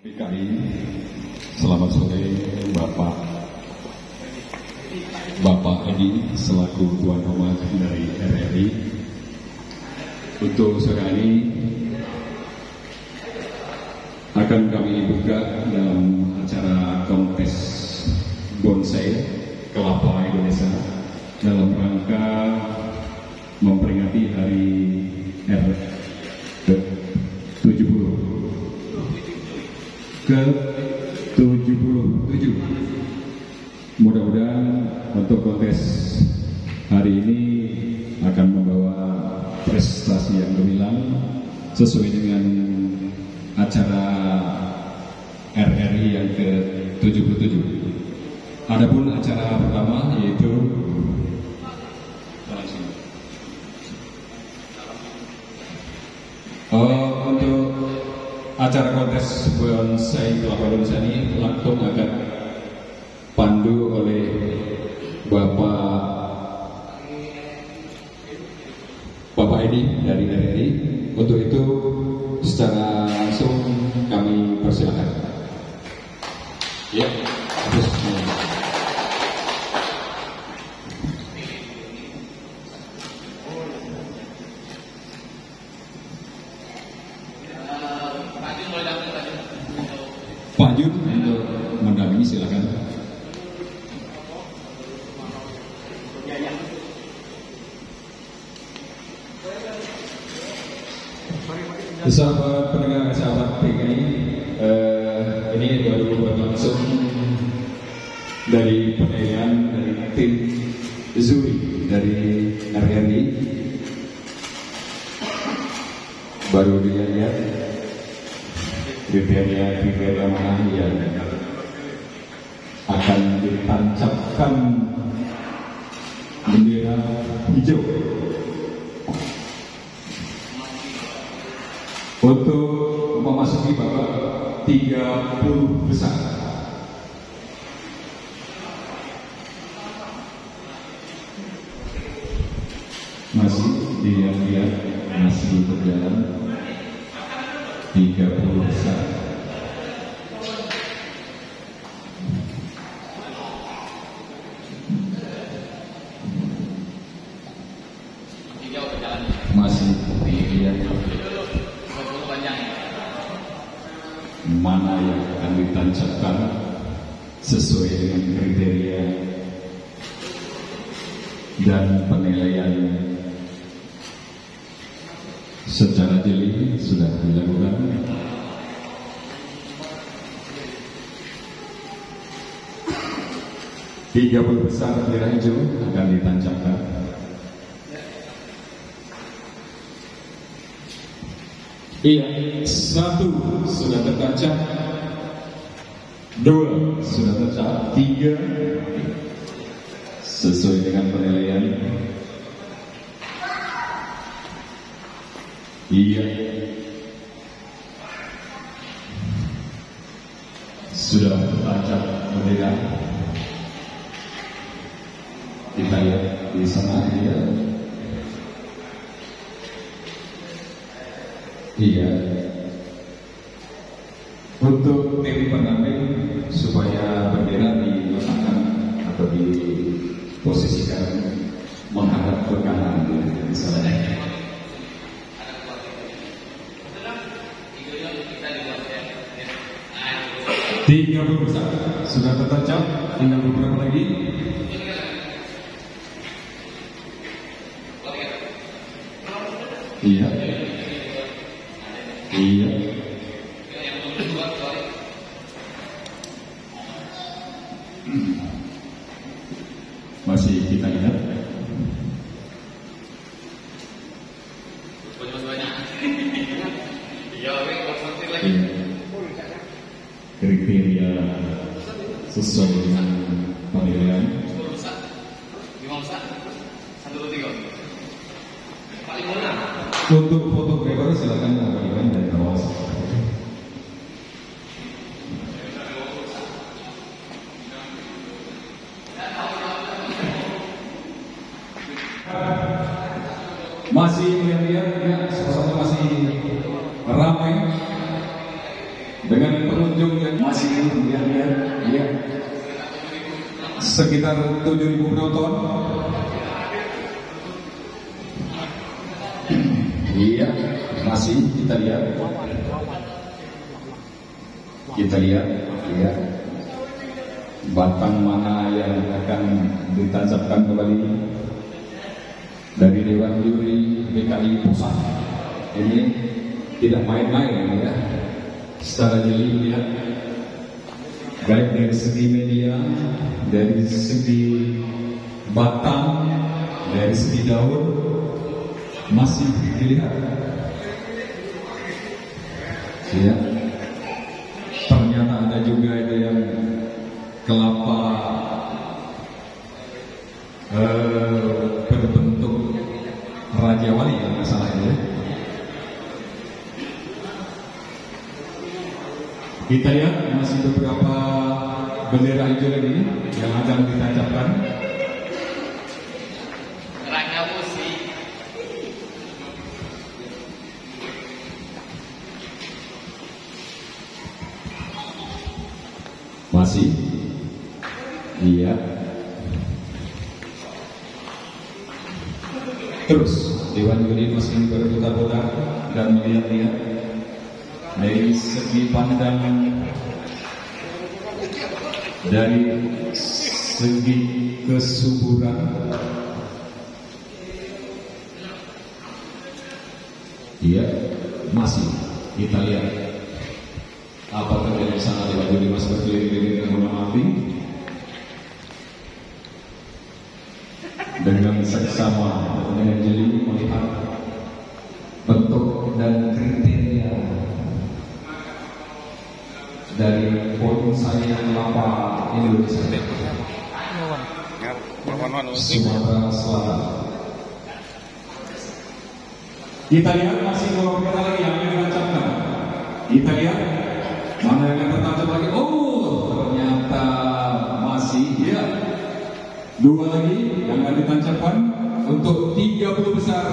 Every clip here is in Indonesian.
DKI, selamat sore Bapak Edi selaku tuan rumah dari RRI. Untuk sore ini akan kami buka dalam acara kontes bonsai kelapa Indonesia dalam rangka memperingati hari ke-70 ke-77. Mudah-mudahan untuk kontes hari ini akan membawa prestasi yang gemilang sesuai dengan acara RRI yang ke-77. Adapun acara pertama yaitu untuk acara kontes bonsai kelapa Indonesia ini langsung akan pandu oleh Bapak Edi dari RRI. Untuk itu secara langsung kami persilakan. Ya, terus. Pak Jun untuk mendampingi, silakan. Sahabat pendengar, sahabat PKI, ini baru berlangsung dari penilaian dari tim Zuri dari RRI. Baru dilihat kriteria mana yang akan ditancapkan bendera hijau untuk memasuki babak 30 besar. Masih dilihat masih berjalan 30 besar. Masih dilihat mana yang akan ditancapkan sesuai dengan kriteria dan penilaian secara jeli sudah dilakukan. Tiga puluh besar bendera hijau akan ditancapkan. Iya, 1 sudah tertancap, 2 sudah tertancap, 3 sesuai dengan penilaian. Iya, sudah tertancap bendera. Kita lihat di sana dia. Iya. Untuk tim pendamping supaya bendera diletakkan atau diposisikan menghadap ke kanan, misalnya. Tiga puluh besar sudah tertancap, tinggal beberapa lagi. Iya. Iya. Masih kita lihat. Kriteria sesuai dengan penilaian. Untuk fotografer silakan mengabadikan dari bawah. Masih melihat-lihat ya, suasana masih ramai dengan pengunjung yang masih lihat ya, sekitar 7.000 penonton. Iya, masih kita lihat ya, batang mana yang akan ditancapkan kembali dari Dewan Juri DKI Pusat. Ini tidak main-main ya, secara jeli lihat, baik dari segi media, dari segi batang, dari segi daun, masih dilihat ya. Ternyata ada juga itu yang kelapa berbentuk Raja Wali kalau nggak salah ya. Kita lihat masih beberapa bendera hijau lagi yang akan ditancapkan. Masih, iya. Terus Dewan Juri masih berputar-putar dan melihat-lihat dari segi pandang, dari segi kesuburan, iya, masih kita lihat apa terjadi di sana. Dewan Juri masih berkeliling-keliling dengan mengamati dengan seksama dengan jeli melihat bentuk dan kriteria dari bonsai kelapa Indonesia Sumatera Selatan. Kita lihat masih dua bendera lagi yang ditancapkan. Kita lihat mana yang tertancap lagi. Oh, ternyata masih ya, dua lagi yang akan ditancapkan untuk 30 besar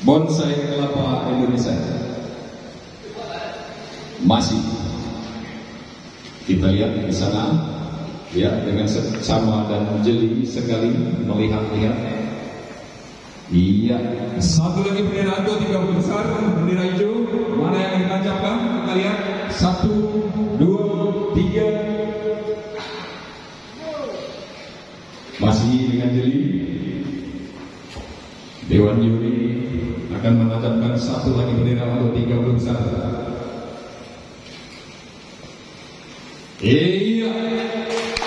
bonsai kelapa Indonesia. Masih kita lihat di sana ya, dengan seksama dan jeli sekali melihat-lihat. Iya, satu lagi bendera itu 30 besar, bendera hijau. Mana yang ditancapkan? Kita lihat 1, 2, 3. Masih dengan jeli Dewan Juri akan menancapkan satu lagi bendera untuk 30 besar. Iya,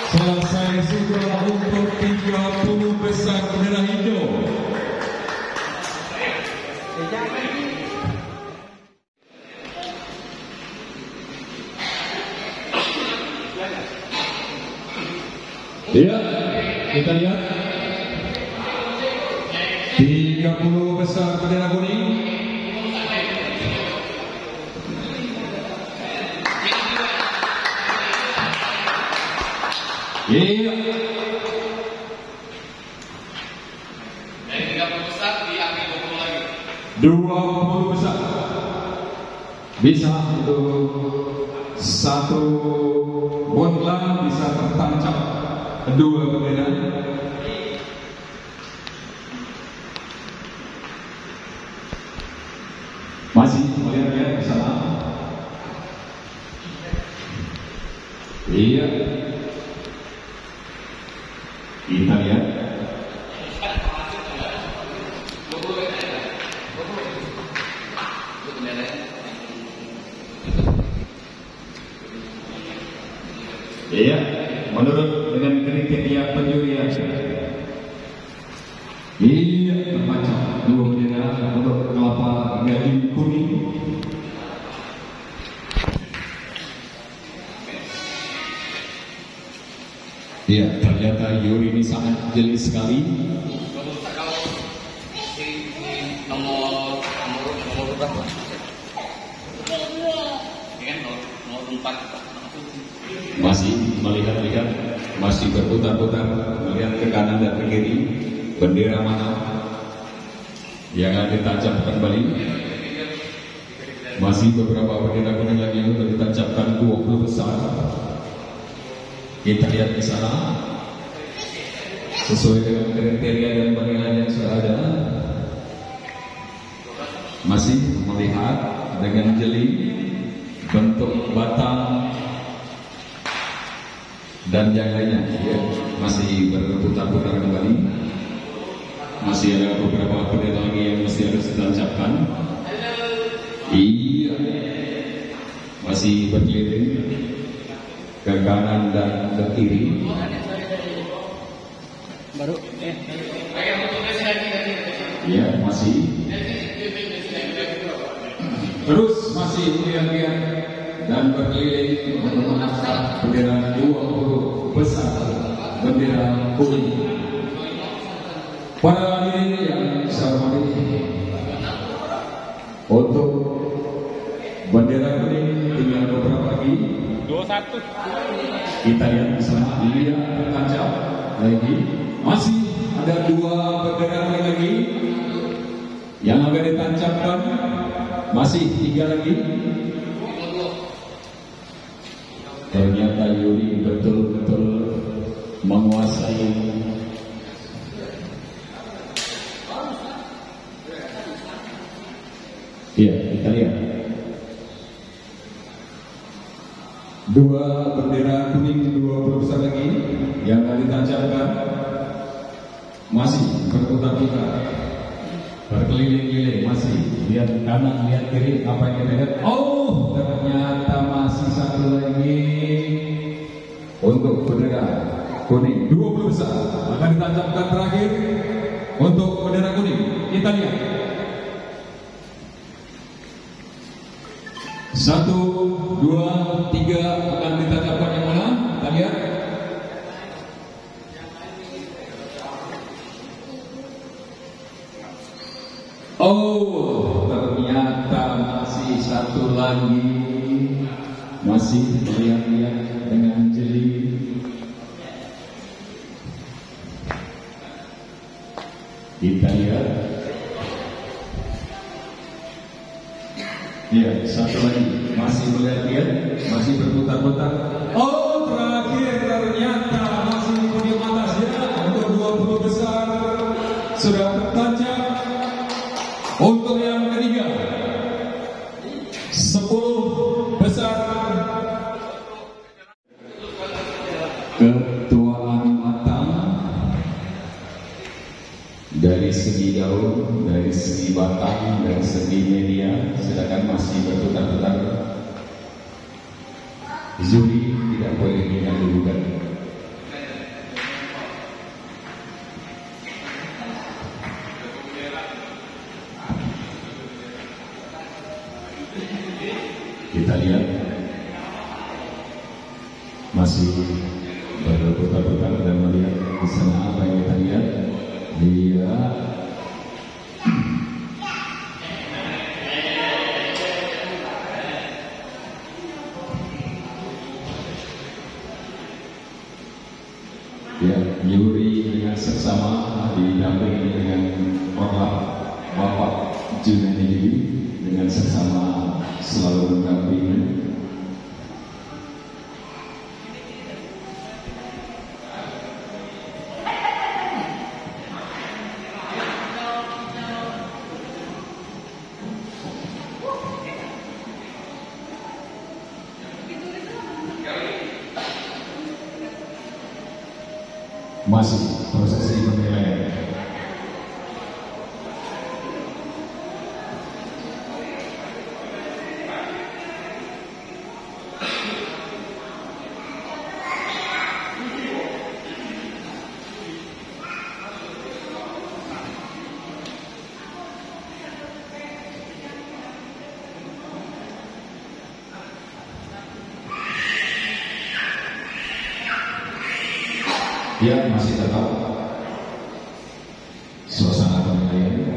selesai sudah untuk 30 besar bendera hijau. Iya, kita lihat 30 besar bendera kuning. Iya. 30 besar diambil 20 lagi. 20 besar. Bisa untuk satu bontlang bisa tertancap 2 bendera. Masih melihat di sana. Iya. Kita lihat. Iya, menurut dengan kriteria penjurian. Iya, terbaca 2 bendera untuk kelapa gading kuning. Iya, ternyata Yuri ini sangat jeli sekali. Kalau nomor berapa? Ini kan nomor 4. Masih melihat-lihat, masih berputar-putar, melihat ke kanan dan ke kiri, bendera mana yang akan ditancapkan kembali. Masih beberapa bendera kuning lagi yang sudah ditancapkan 20 besar. Kita lihat di sana sesuai dengan kriteria dan penilaian yang sudah ada. Masih melihat dengan jeli bentuk batang dan yang lainnya, ya, masih berputar-putar kembali. Masih ada beberapa bendera lagi yang masih harus ditancapkan. Iya, masih berkeliling ke kanan dan ke kiri. Baru Ya, masih. Terus masih lihat-lihat dan berkeliling untuk menangkap bendera 20 besar, bendera kuning. Para hadirin yang saya hormati, untuk bendera kuning tinggal beberapa lagi. 21. Kita lihat di sana, lihat tertancap lagi. Masih ada 2 bendera kuning lagi yang akan ditancapkan. Masih 3 lagi. Ternyata Yuri betul-betul menguasai. Iya, kita lihat 2 bendera kuning 20 besar lagi yang akan ditancapkan. Masih berputar-putar, berkeliling-keliling, masih lihat kanan, lihat kiri. Apa yang kita lihat? Oh, ternyata masih 1 lagi untuk bendera kuning 20 besar akan ditancapkan terakhir untuk bendera kuning. Kita lihat 1, 2, 3 akan ditancapkan yang mana? Kita lihat. Oh, ternyata masih 1 lagi. Masih lihat-lihat dengan jeli. Kita lihat. Iya, 1 lagi. Masih melihat-lihat, masih berputar-putar. Oh, terakhir ternyata masih di atas ya. Untuk 20 besar sudah tertancap. Untuk yang ketiga, 10 besar. Ketuaan matang dari segi daun, dari segi batang, dari segi media, sedangkan masih berputar-putar. Zuri tidak boleh didahulukan. Kita lihat masih berputar-putar dan melihat di sana apa yang kita lihat. Lihat. Ya, Yuri dengan seksama didampingi dengan Bapak Junaidi dengan seksama selalu mendampingi. Masih prosesi penilaian. Ya, masih tetap suasana penilaian.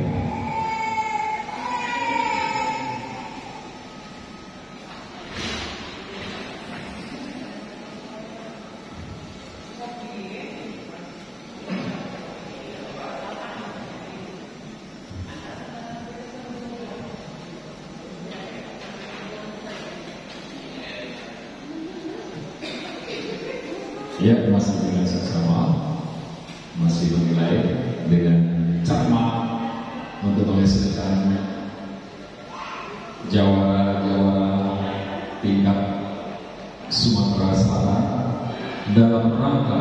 Ya, masih dengan sama, masih menilai dengan cermat untuk menghasilkan jawara-jawara tingkat Sumatera Selatan dalam rangka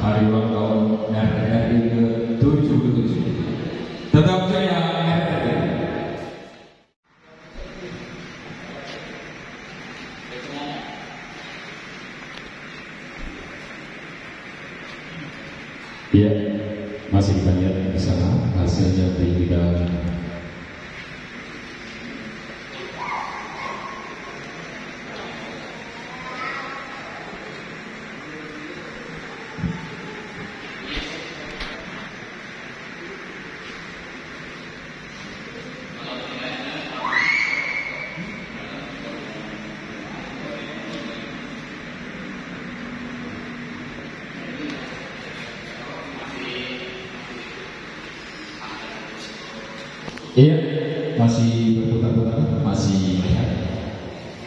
Hari Ulang Tahun RRI ke-77. Tetap jaya RRI. Ya, masih kita lihat di sana hasilnya tidak. Iya, masih berputar-putar, masih melihat,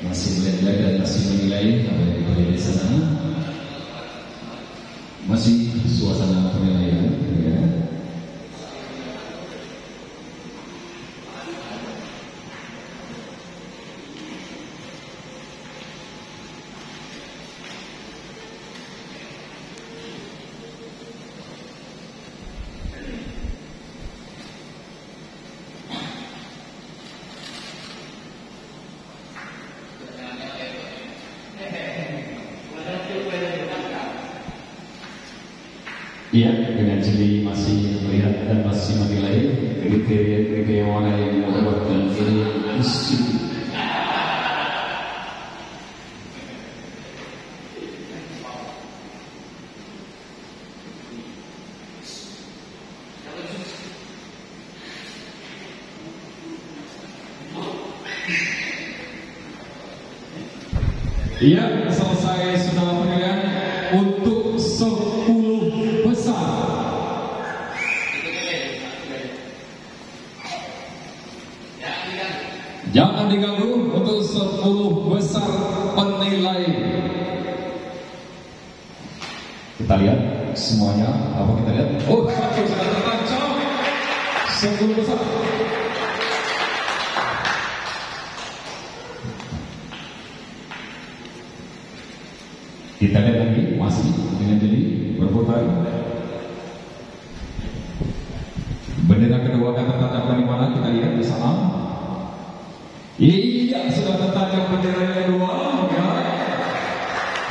dan masih menilai apa yang terjadi di sana. Masih suasana penilaian, ya. Iya, dengan jeli masih melihat dan masih menilai kriteria mana yang membuatkan ini mesti. Iya, selesai sudah penilaian untuk 10 besar. Jangan diganggu untuk 10 besar penilai. Kita lihat semuanya, apa kita lihat? Oh, satu sudah tertancap. 10 besar. Kita lihat lagi, masih dengan jeli berputar. Bendera kedua akan tertancapkan di mana? Kita lihat di sana. Iya, sudah tertancap bendera yang kedua, ya.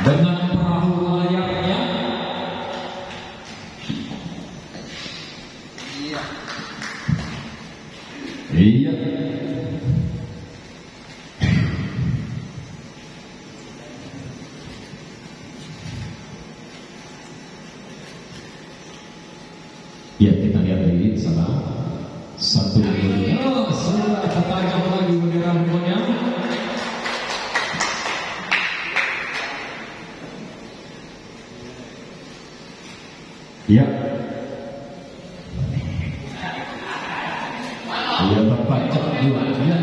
Dengan perahu layarnya. Iya. Ya, kita lihat lagi di sana. Satu bendera sudah tertancap lagi bendera duanya. Ya. Ya, tertancap duanya.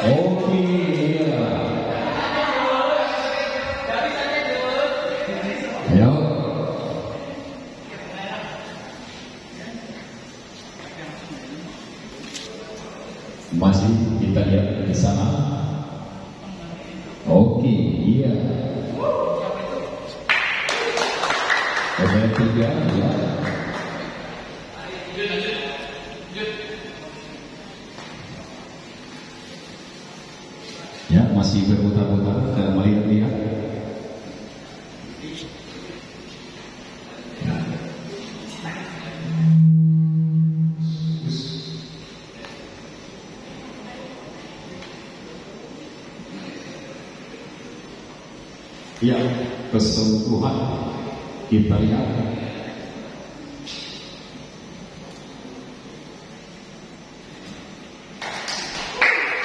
Oke, ya. Ya. Masih kita lihat di sana. Oke, iya. Nomor 3, ya. Ya, masih berputar-putar dan melihat-lihat. Ya, keseluruhan kita lihat.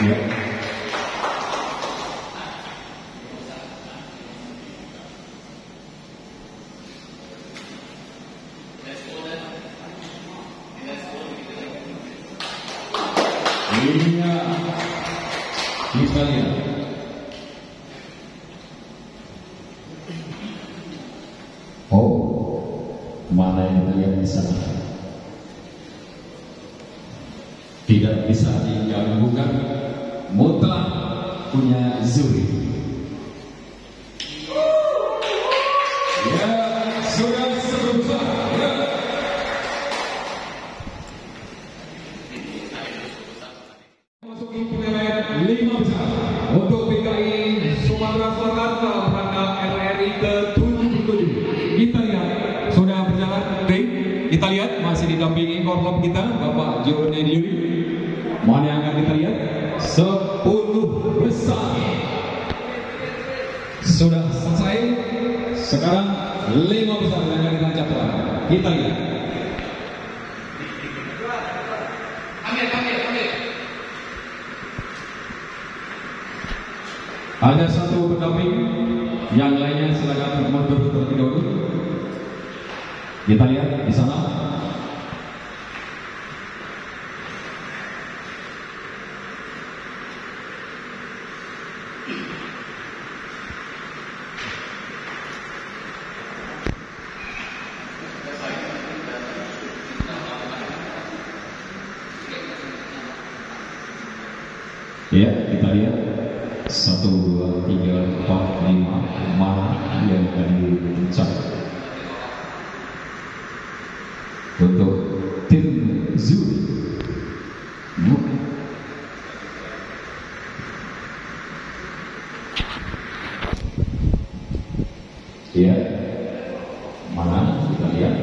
Ya. Iya, kita lihat. biasa. Tidak bisa diganggukan, mutlak punya Zuri. Ya, sudah selesai. Ya. Masuki penilaian 5 besar untuk PKI Sumatera Selatan dalam rangka RRI ke-77. Kita lihat sudah berjalan, baik. Kita lihat masih didampingi korlap kita Bapak Joni Yuri. Mana yang akan kita lihat? 10 besar sudah selesai. Sekarang 5 besar yang akan kita catat. Kita lihat. Ada satu pendamping, yang lainnya silakan mundur terlebih dahulu. Kita lihat di sana. Ya, kita lihat 1, 2, 3, 4, 5 mana yang akan diucap untuk tim Zuri. Ya, mana kita lihat.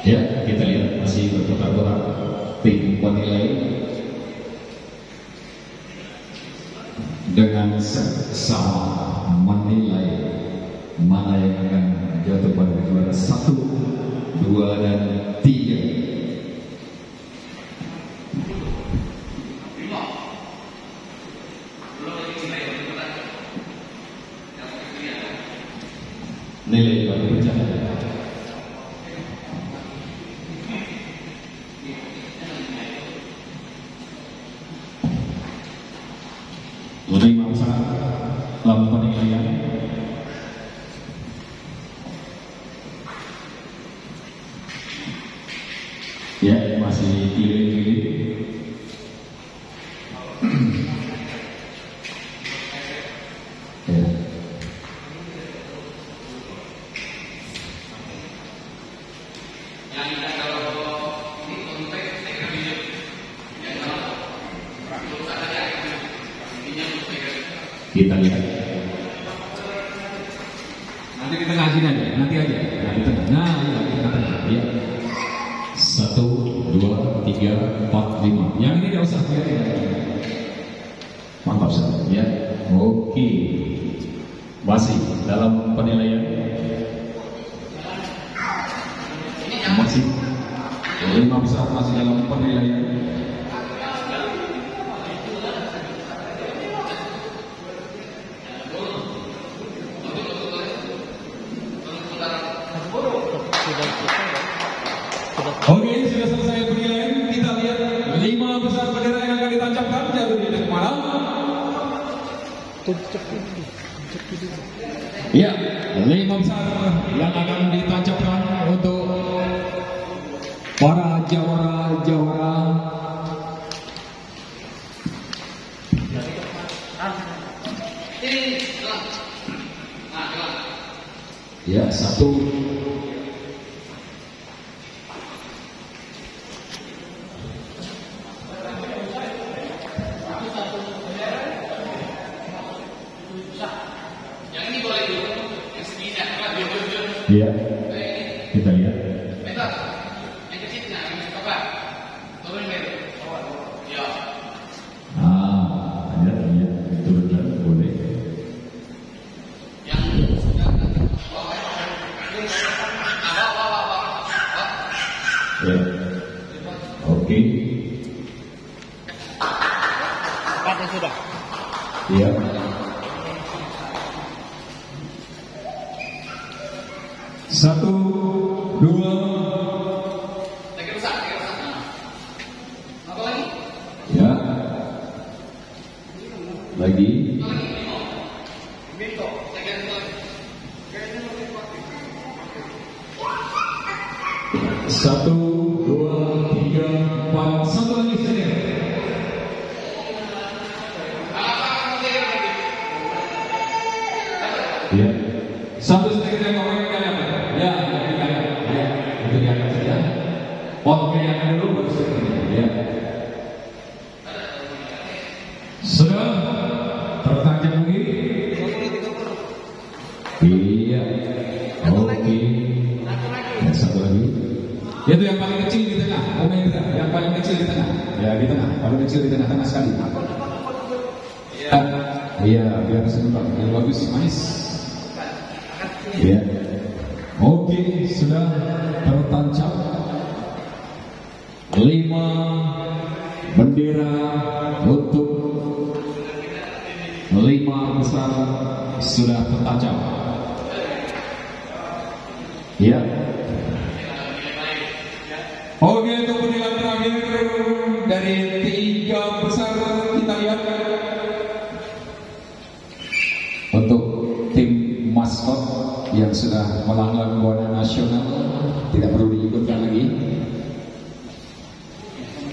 Ya, kita lihat masih berputar-putar tim penilai dengan sama menilai mana yang akan jatuh pada juara 1, 2, dan 3. Nilai baru berjalan. Lima besar dalam penilaian. Ya, masih pilih-pilih. Ya. Kita lihat. Nanti di tengah sini aja, nanti aja. Nah, di tengah. Nah, iya, di tengah. Ya. 1, 2, 3, 4, 5. Yang ini tidak usah biarin. Mantap sekali. Ya. Oke. Masih dalam penilaian. Masih 5 besar masih dalam penilaian. Oke, sudah selesai penilaian. Kita lihat 5 besar bendera yang akan ditancapkan jatuh di dekat mana? Ya, 5 besar yang akan ditancapkan untuk para jawara-jawara. Ya, 1. Iya, kita lihat. Ada, turunkan boleh. Ya. Oke. Kata sudah. Ya. Satu, dua. Lagi rusak. Apa lagi? Ya. Lagi. Binto. Satu, dua, tiga, empat. Satu lagi saja. Ya. Satu saja ngomongin kalian. Ya, ya, itu diangkat saja. Oke, yang dulu baru sekali. Ya. Sudah tertancap lagi. Iya. Oke. Dan satu lagi. Itu yang paling kecil di tengah. Yang paling kecil di tengah. Ya, di tengah. Paling kecil di tengah sekali. Iya, biar sebentar. Yang bagus, manis. Ya. Oke, sudah tertancap 5 bendera untuk 5 besar sudah tertancap. Ya. Oke, untuk penilaian terakhir dari 3 besar kita lihat untuk tim maskot yang sudah melanglang buana nasional tidak perlu diikutkan lagi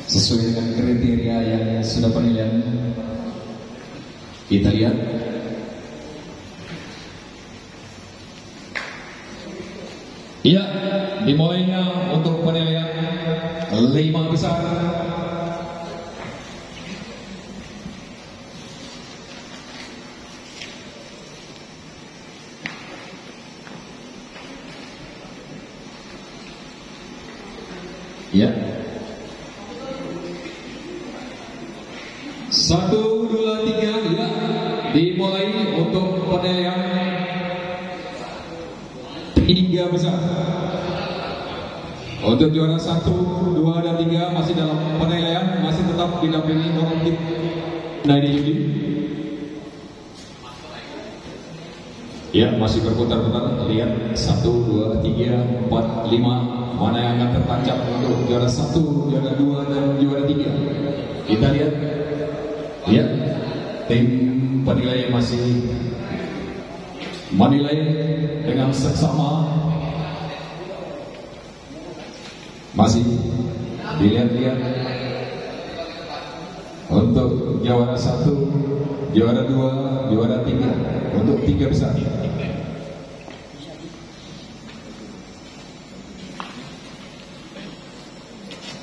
sesuai dengan kriteria yang sudah penilaian. Kita lihat. Iya, dimulainya untuk penilaian 5 besar. Ya. 1, 2, 3 ya. Dimulai untuk penilaian 3 besar. Untuk juara 1, 2, dan 3 masih dalam penilaian, masih tetap didampingi orang tim dari Yudi. Ya, masih berputar-putar. Lihat 1, 2, 3, 4, 5. Mana yang akan tertancap untuk juara 1, juara 2, dan juara 3. Kita lihat. Ya, tim penilai masih menilai dengan seksama. Masih dilihat-lihat untuk juara 1, juara 2, juara 3, untuk 3 besar.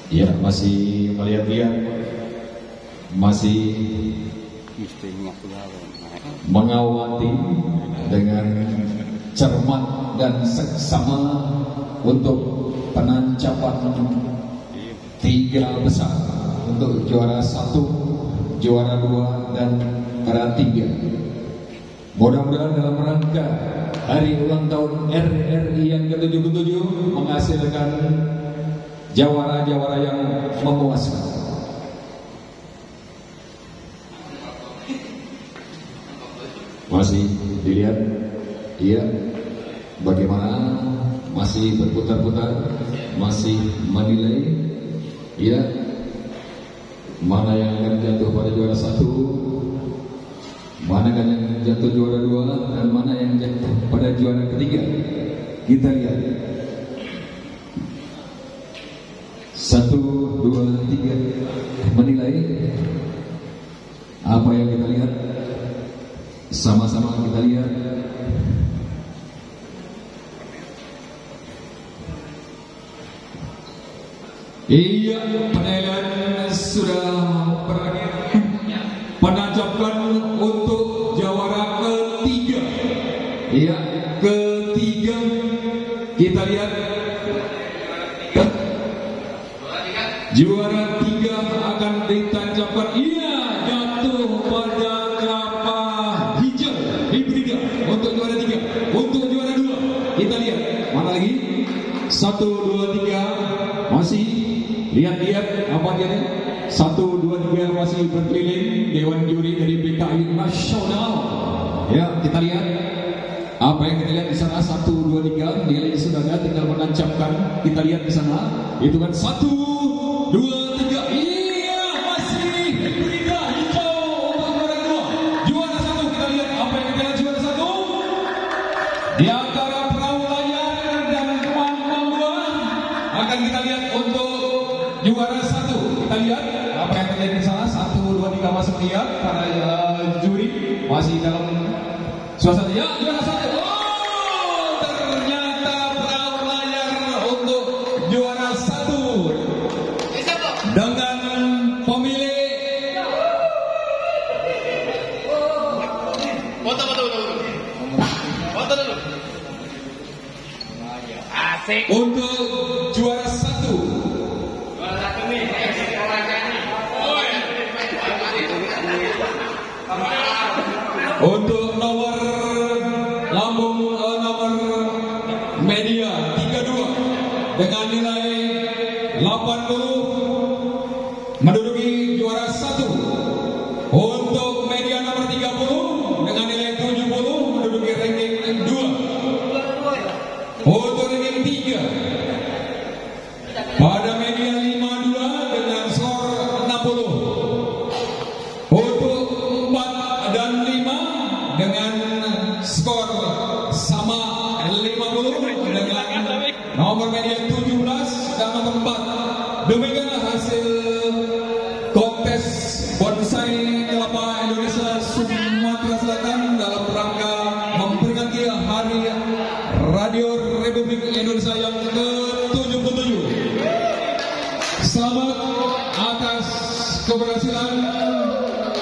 Ya, masih melihat-lihat, masih mengawati dengan cermat dan seksama untuk penancapan 3 besar untuk juara 1, juara 2, dan juara 3. Mudah-mudahan dalam rangka hari ulang tahun RRI yang ke-77 menghasilkan jawara-jawara yang memuaskan. Masih dilihat, iya, bagaimana masih berputar-putar, masih menilai, iya, mana yang akan jatuh pada juara 1, mana yang jatuh juara 2, dan mana yang jatuh pada juara 3. Kita lihat. 1, 2, 3 menilai apa yang kita lihat. Sama-sama kita lihat. Iya, penilaian sudah berakhir. Penancapan untuk jawara ketiga. Iya, ketiga. Kita lihat. Juara 3 akan ditancapkan. Iya, jatuh pada kelapa hijau hibrida untuk juara 3. Untuk juara 2 kita lihat mana lagi. 1, 2, 3 Masih lihat-lihat apa dia nih? 1, 2, 3 masih berkeliling Dewan Juri dari PKI Nasional. Ya, kita lihat apa yang kita lihat di sana. 1, 2, 3 nilai sudah ada, tinggal menancapkan. Kita lihat di sana. Itu kan 1, 2, 3. Iya, masih berita hijau untuk juara 2. Juara 1, kita lihat apa yang kita lihat juara 1. Di antara perahu layar dan kemampuan akan kita lihat untuk juara 1. Kita lihat apa yang terjadi di sana. 1, 2, 3 masuk lihat para juri masih dalam suasana. Ya, juara 1. Oh, ternyata perahu layar untuk juara 1 dengan pemilik Foto dulu. Asik. untuk juara 1. Untuk nomor lambung nomor media 32 dengan nilai 80 menduduki juara 1. Untuk media nomor 30 dengan nilai 70 menduduki ranking 2. Untuk ranking 3 pada media 52 dengan skor 60. Untuk 4 dan 5 dengan skor sama 50 dengan nomor media 17 dan nomor 4. Demikianlah hasil kontes bonsai kelapa Indonesia Sumatera Selatan dalam rangka memperingati Hari Radio Republik Indonesia yang ke-77. Selamat atas keberhasilan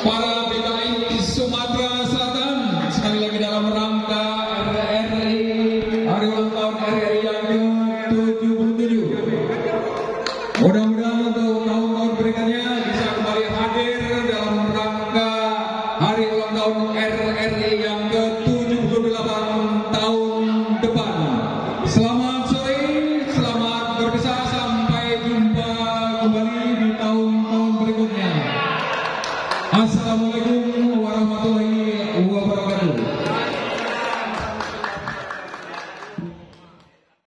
para PKI Sumatera Selatan sekali lagi dalam rangka RRI Hari Ulang Tahun RRI yang ke-77.